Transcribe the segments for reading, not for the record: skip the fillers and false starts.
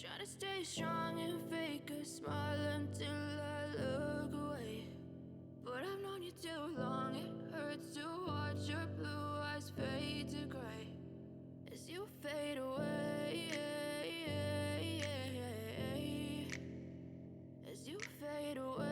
try to stay strong and fake a smile until I look away. But I've known you too long, it hurts to watch your blue eyes fade to gray as you fade away, as you fade away.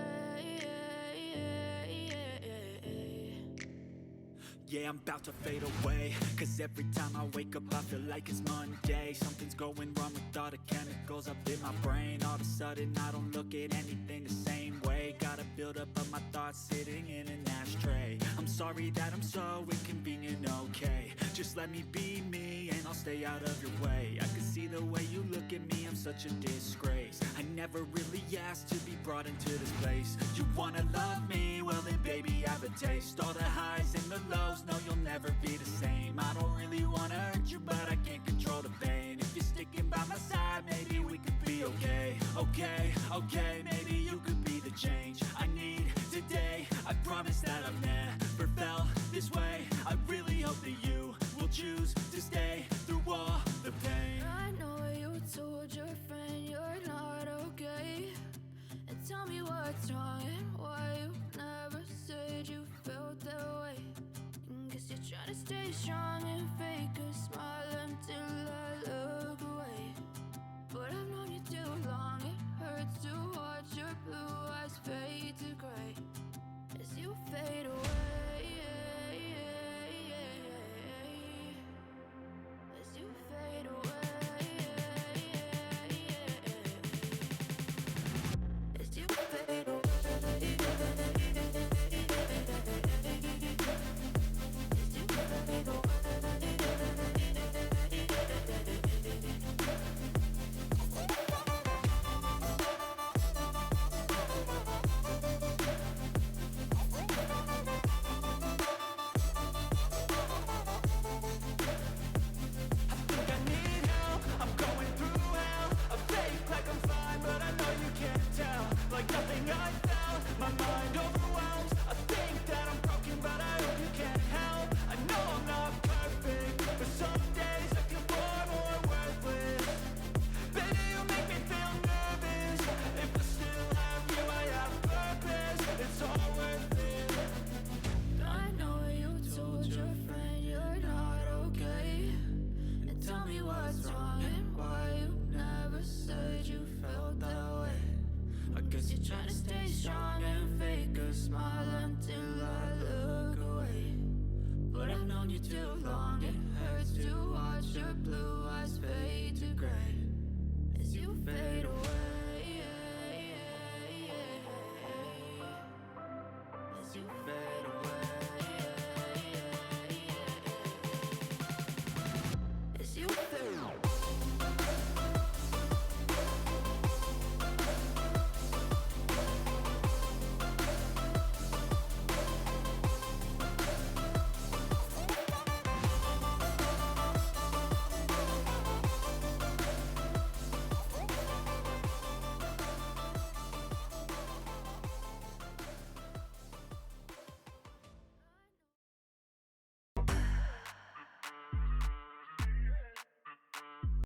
Yeah, I'm about to fade away, cause every time I wake up I feel like it's Monday. Something's going wrong with all the chemicals up in my brain. All of a sudden I don't look at anything the same way. Got a buildup of my thoughts sitting in an ashtray. I'm sorry that I'm so inconvenient, okay. Just let me be me and I'll stay out of your way. I can see the way you look at me, I'm such a disgrace. I never really asked to be brought into this place. You wanna love me? Well then baby I have a taste. All the highs and the lows, no you'll never be the same. I don't really wanna hurt you but I can't control the pain. If you're sticking by my side maybe we could be okay. Okay, maybe you could be the change I need today. I promise that I've never felt this way. I really hope that you will choose to stay through all the pain. I know you told your friend you're not okay, and tell me what's wrong and why you never said you felt that way. And guess you're trying to stay strong and fake a smile until I look away. But I've known you too long, it hurts to watch your blue eyes fade to gray as you fade away, as you fade away, as you fade away. Too long, it hurts to watch your blue eyes fade